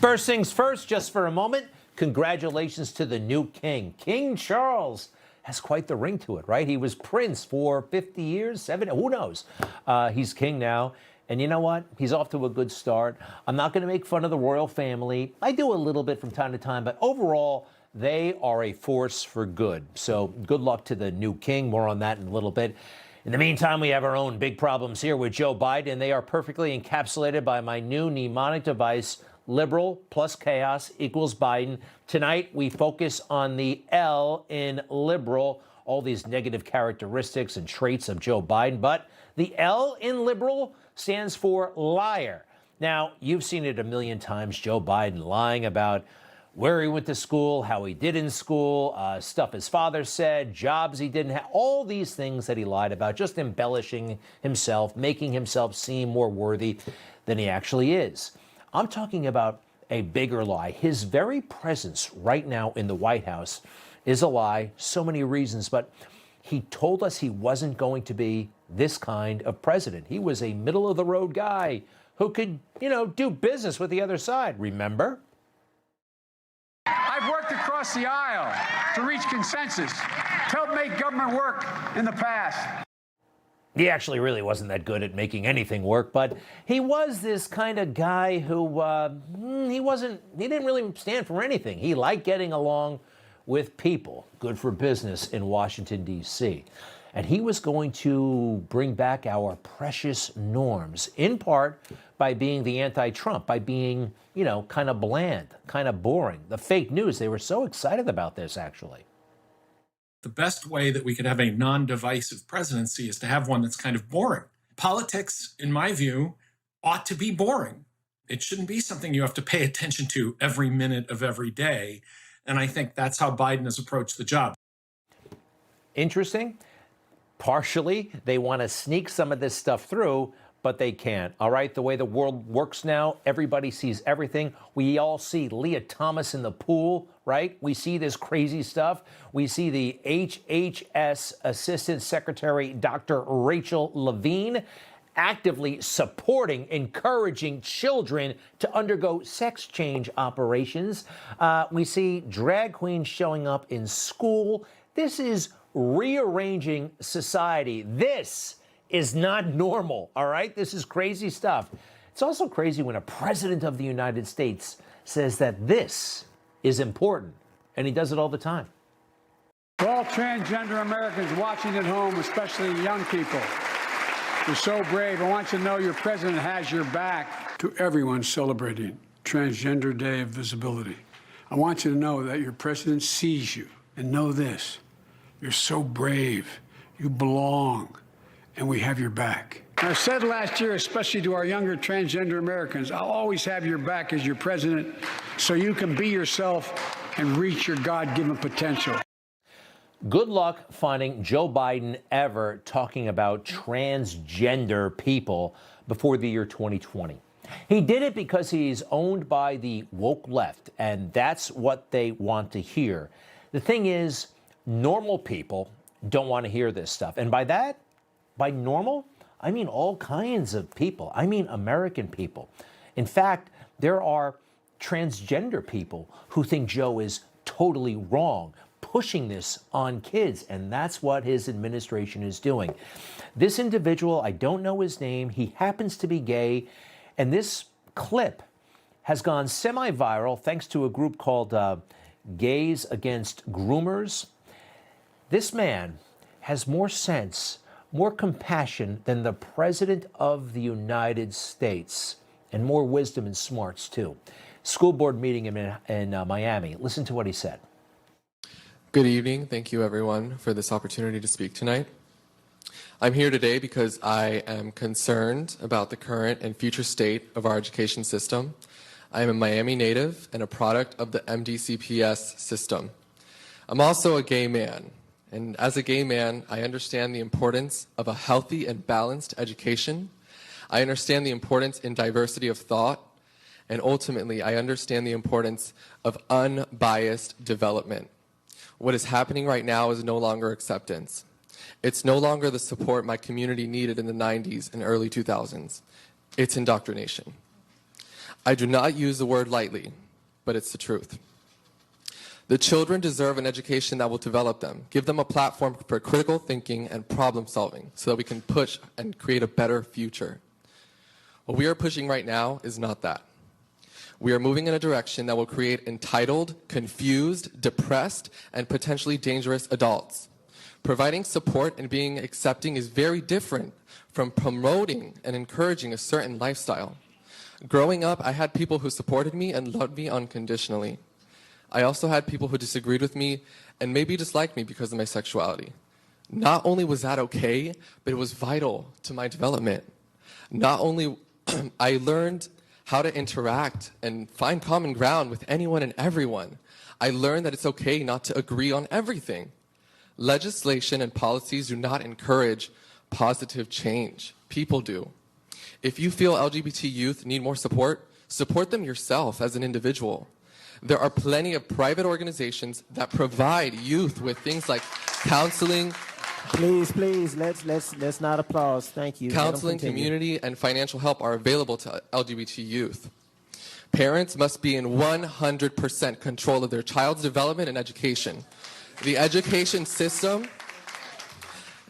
First things first, just for a moment, congratulations to the new king. King Charles has quite the ring to it, right? He was prince for 50 years, 70, who knows? He's king now. And you know what? He's off to a good start. I'm not going to make fun of the royal family. I do a little bit from time to time, but overall, they are a force for good. So good luck to the new king. More on that in a little bit. In the meantime, we have our own big problems here with Joe Biden, and they are perfectly encapsulated by my new mnemonic device, liberal plus chaos equals Biden. Tonight, we focus on the L in liberal, all these negative characteristics and traits of Joe Biden. But the L in liberal stands for liar. Now, you've seen it a million times, Joe Biden lying about where he went to school, how he did in school, stuff his father said, jobs he didn't have, all these things that he lied about, just embellishing himself, making himself seem more worthy than he actually is. I'm talking about a bigger lie. His very presence right now in the White House is a lie, so many reasons, but he told us he wasn't going to be this kind of president. He was a middle-of-the-road guy who could, do business with the other side, remember? I've worked across the aisle to reach consensus, to help make government work in the past. He actually really wasn't that good at making anything work, but he was this kind of guy who, he didn't really stand for anything. He liked getting along with people, good for business in Washington, D.C. And he was going to bring back our precious norms, in part by being the anti-Trump, by being, kind of bland, kind of boring. The fake news, they were so excited about this, actually. The best way that we could have a non-divisive presidency is to have one that's kind of boring. Politics, in my view, ought to be boring. It shouldn't be something you have to pay attention to every minute of every day. And I think that's how Biden has approached the job. Interesting. Partially, they want to sneak some of this stuff through, but they can't. All right, the way the world works now, everybody sees everything. We all see Leah Thomas in the pool, right? We see this crazy stuff. We see the HHS Assistant Secretary, Dr. Rachel Levine, actively supporting, encouraging children to undergo sex change operations. We see drag queens showing up in school. This is rearranging society. This is not normal, all right? This is crazy stuff. It's also crazy when a president of the United States says that this is important, and he does it all the time. For all transgender Americans watching at home, especially young people, you're so brave. I want you to know your president has your back. To everyone celebrating Transgender Day of Visibility, I want you to know that your president sees you, and know this: you're so brave, you belong, and we have your back. I said last year, especially to our younger transgender Americans, I'll always have your back as your president so you can be yourself and reach your God-given potential. Good luck finding Joe Biden ever talking about transgender people before the year 2020. He did it because he's owned by the woke left, and that's what they want to hear. The thing is, normal people don't want to hear this stuff. And by that, by normal, I mean all kinds of people. I mean American people. In fact, there are transgender people who think Joe is totally wrong, pushing this on kids, and that's what his administration is doing. This individual, I don't know his name, he happens to be gay, and this clip has gone semi-viral thanks to a group called Gays Against Groomers. This man has more sense, more compassion than the President of the United States, and more wisdom and smarts, too. School board meeting in Miami. Listen to what he said. Good evening. Thank you, everyone, for this opportunity to speak tonight. I'm here today because I am concerned about the current and future state of our education system. I am a Miami native and a product of the MDCPS system. I'm also a gay man, and as a gay man, I understand the importance of a healthy and balanced education. I understand the importance in diversity of thought, and ultimately, I understand the importance of unbiased development. What is happening right now is no longer acceptance. It's no longer the support my community needed in the 90s and early 2000s. It's indoctrination. I do not use the word lightly, but it's the truth. The children deserve an education that will develop them, give them a platform for critical thinking and problem solving so that we can push and create a better future. What we are pushing right now is not that. We are moving in a direction that will create entitled, confused, depressed, and potentially dangerous adults. Providing support and being accepting is very different from promoting and encouraging a certain lifestyle. Growing up, I had people who supported me and loved me unconditionally. I also had people who disagreed with me and maybe disliked me because of my sexuality. Not only was that okay, but it was vital to my development. Not only I learned how to interact and find common ground with anyone and everyone. I learned that it's okay not to agree on everything. Legislation and policies do not encourage positive change. People do. If you feel LGBT youth need more support, support them yourself as an individual. There are plenty of private organizations that provide youth with things like counseling. Please, let's not applaud. Thank you. Counseling, community, and financial help are available to LGBT youth. Parents must be in 100% control of their child's development and education. The education system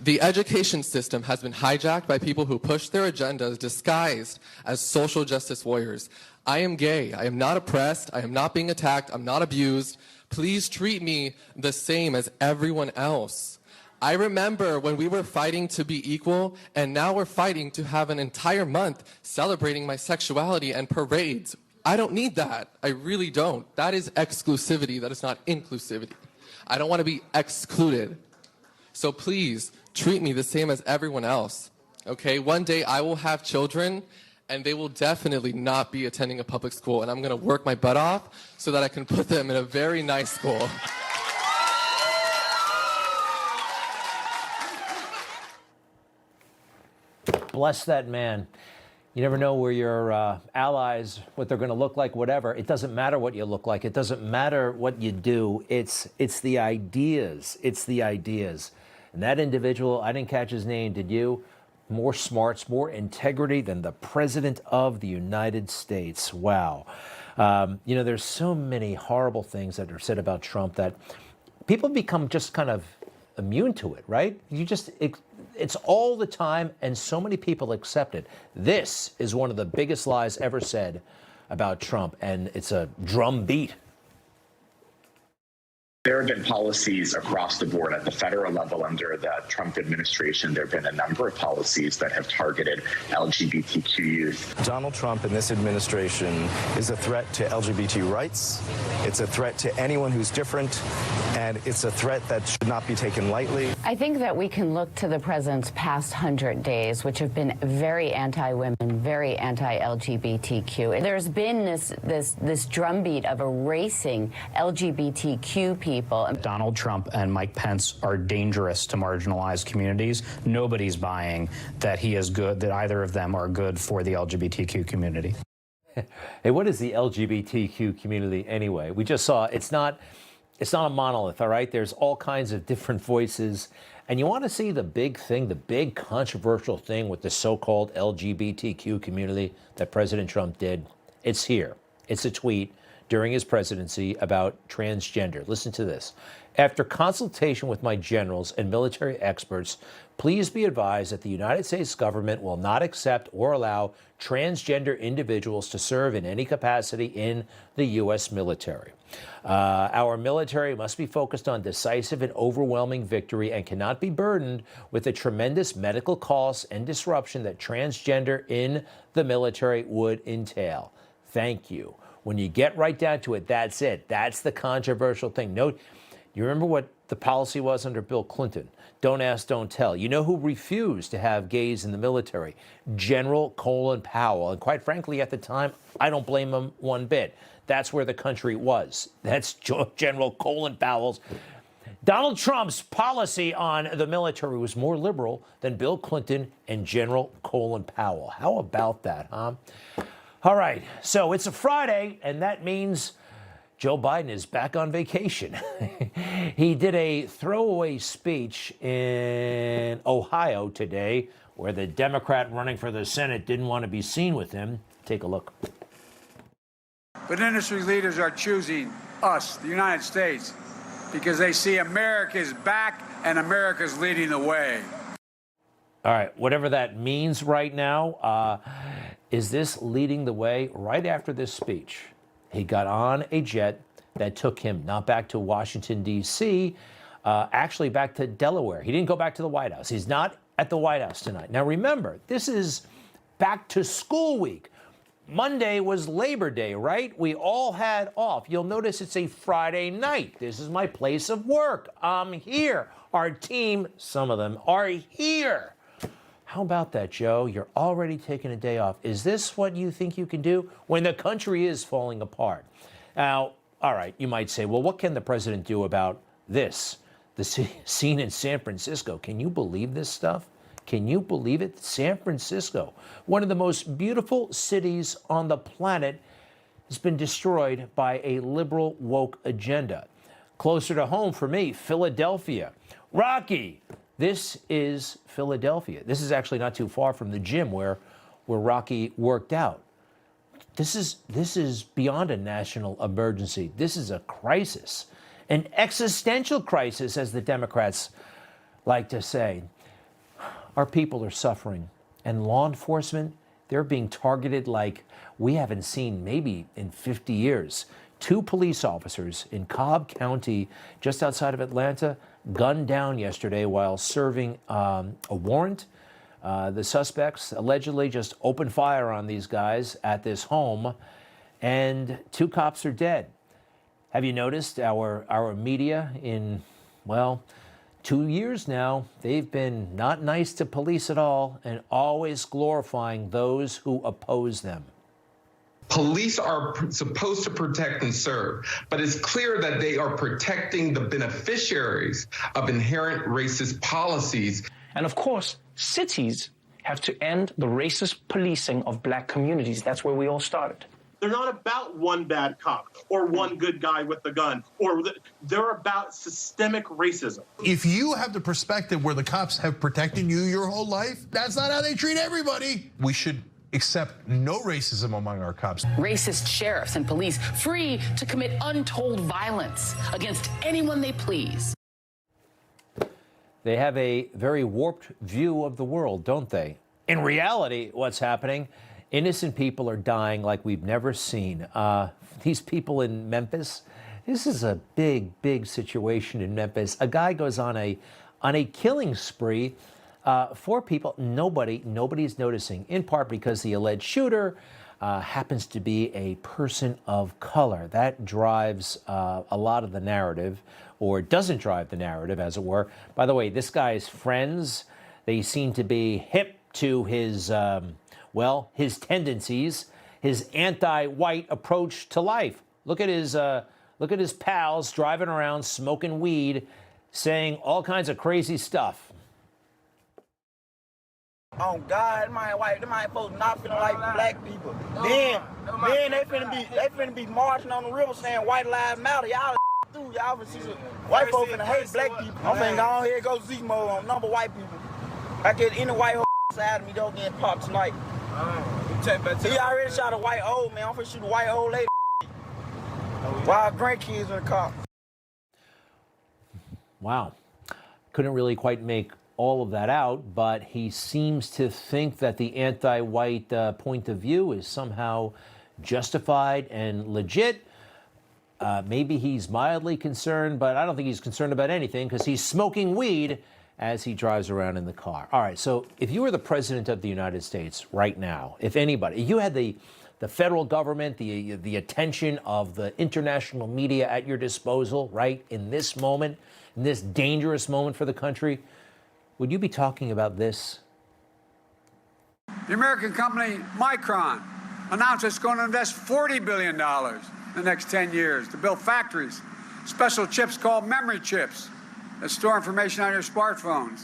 has been hijacked by people who push their agendas disguised as social justice warriors. I am gay. I am not oppressed. I am not being attacked. I'm not abused. Please treat me the same as everyone else. I remember when we were fighting to be equal, and now we're fighting to have an entire month celebrating my sexuality and parades. I don't need that. I really don't. That is exclusivity. That is not inclusivity. I don't want to be excluded. So please, treat me the same as everyone else. Okay? One day I will have children, and they will definitely not be attending a public school, and I'm going to work my butt off so that I can put them in a very nice school. Bless that man. You never know where your allies, what they're going to look like, whatever. It doesn't matter what you look like. It doesn't matter what you do. It's the ideas. It's the ideas. And that individual, I didn't catch his name, did you? More smarts, more integrity than the President of the United States. Wow. You know, there's so many horrible things that are said about Trump that people become just kind of immune to it, right? It's all the time, and so many people accept it. This is one of the biggest lies ever said about Trump, and it's a drum beat. There have been policies across the board at the federal level under the Trump administration. There have been a number of policies that have targeted LGBTQ youth. Donald Trump and this administration is a threat to LGBT rights. It's a threat to anyone who's different, and it's a threat that should not be taken lightly. I think that we can look to the president's past 100 days, which have been very anti-women, very anti-LGBTQ. There's been this drumbeat of erasing LGBTQ people. Donald Trump and Mike Pence are dangerous to marginalized communities. Nobody's buying that he is good, that either of them are good for the LGBTQ community. Hey, what is the LGBTQ community anyway? We just saw it's not a monolith, all right? There's all kinds of different voices. And you want to see the big thing, the big controversial thing with the so-called LGBTQ community that President Trump did? It's here. It's a tweet during his presidency about transgender. Listen to this. After consultation with my generals and military experts, please be advised that the United States government will not accept or allow transgender individuals to serve in any capacity in the U.S. military. Our military must be focused on decisive and overwhelming victory and cannot be burdened with the tremendous medical costs and disruption that transgender in the military would entail. Thank you. When you get right down to it, that's it. That's the controversial thing. Note, you remember what the policy was under Bill Clinton? Don't ask, don't tell. You know who refused to have gays in the military? General Colin Powell. And quite frankly, at the time, I don't blame him one bit. That's where the country was. That's General Colin Powell's. Donald Trump's policy on the military was more liberal than Bill Clinton and General Colin Powell. How about that, huh? All right, so it's a Friday, and that means Joe Biden is back on vacation. He did a throwaway speech in Ohio today where the Democrat running for the Senate didn't want to be seen with him. Take a look. But industry leaders are choosing us, the United States, because they see America's back and America's leading the way. All right, whatever that means right now, is this leading the way? Right after this speech, he got on a jet that took him not back to Washington, D.C., actually back to Delaware. He didn't go back to the White House. He's not at the White House tonight. Now, remember, this is back to school week. Monday was Labor Day, right? We all had off. You'll notice it's a Friday night. This is my place of work. I'm here. Our team, some of them, are here. How about that, Joe? You're already taking a day off. Is this what you think you can do when the country is falling apart? Now, all right, you might say, well, what can the president do about this? The scene in San Francisco. Can you believe this stuff? Can you believe it? San Francisco, one of the most beautiful cities on the planet, has been destroyed by a liberal woke agenda. Closer to home for me, Philadelphia. Rocky, this is Philadelphia. This is actually not too far from the gym where Rocky worked out. This is beyond a national emergency. This is a crisis, an existential crisis, as the Democrats like to say. Our people are suffering, and law enforcement, they're being targeted like we haven't seen maybe in 50 years. 2 police officers in Cobb County, just outside of Atlanta, gunned down yesterday while serving a warrant. The suspects allegedly just opened fire on these guys at this home, and 2 cops are dead. Have you noticed our media in, well, 2 years now, they've been not nice to police at all and always glorifying those who oppose them. Police are supposed to protect and serve, but it's clear that they are protecting the beneficiaries of inherent racist policies. And of course, cities have to end the racist policing of black communities. That's where we all started. They're not about one bad cop or one good guy with the gun, they're about systemic racism. If you have the perspective where the cops have protected you your whole life, that's not how they treat everybody. We should accept no racism among our cops. Racist sheriffs and police free to commit untold violence against anyone they please. They have a very warped view of the world, don't they? In reality, what's happening? Innocent people are dying like we've never seen. These people in Memphis, this is a big, big situation in Memphis. A guy goes on a killing spree. 4 people, nobody's noticing, in part because the alleged shooter happens to be a person of color. That drives a lot of the narrative, or doesn't drive the narrative, as it were. By the way, this guy's friends, they seem to be hip to his, his tendencies, his anti-white approach to life. Look at his pals driving around smoking weed, saying all kinds of crazy stuff. Oh God, them ain't folks not finna like black people. Then they finna be marching on the river saying white lives matter. Y'all through, y'all finna see some white folks finna hate black people. I'm finna go on here and go Z mode on number white people. I get any white hoe side of me don't get popped tonight. He already shot a white old man. I'm finna shoot a white old lady. While grandkids in the car. Wow. Couldn't really quite make all of that out, but he seems to think that the anti-white point of view is somehow justified and legit. Maybe he's mildly concerned, but I don't think he's concerned about anything because he's smoking weed as he drives around in the car. All right, so if you were the president of the United States right now, if anybody, you had the federal government, the attention of the international media at your disposal, right, in this moment, in this dangerous moment for the country, would you be talking about this? The American company Micron announced it's going to invest $40 billion in the next 10 years to build factories, special chips called memory chips that store information on your smartphones.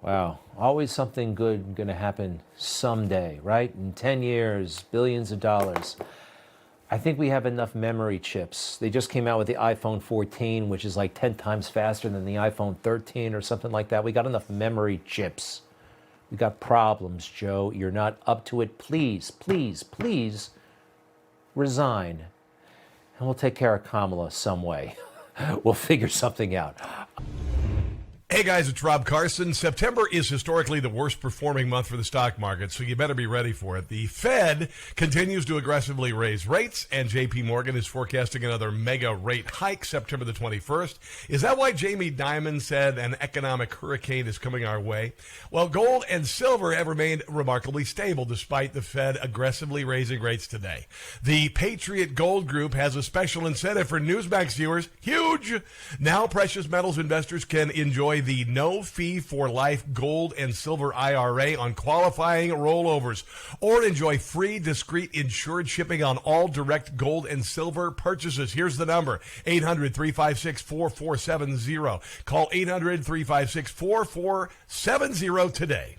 Wow, always something good going to happen someday, right? In 10 years, billions of dollars. I think we have enough memory chips. They just came out with the iPhone 14, which is like 10 times faster than the iPhone 13 or something like that. We got enough memory chips. We got problems, Joe. You're not up to it. Please, please, please resign. And we'll take care of Kamala some way. We'll figure something out. Hey guys, it's Rob Carson. September is historically the worst performing month for the stock market, so you better be ready for it. The Fed continues to aggressively raise rates, and JP Morgan is forecasting another mega rate hike September the 21st. Is that why Jamie Dimon said an economic hurricane is coming our way? Well, gold and silver have remained remarkably stable despite the Fed aggressively raising rates today. The Patriot Gold Group has a special incentive for Newsmax viewers. Huge! Now precious metals investors can enjoy the no-fee-for-life gold and silver IRA on qualifying rollovers, or enjoy free, discreet, insured shipping on all direct gold and silver purchases. Here's the number, 800-356-4470. Call 800-356-4470 today.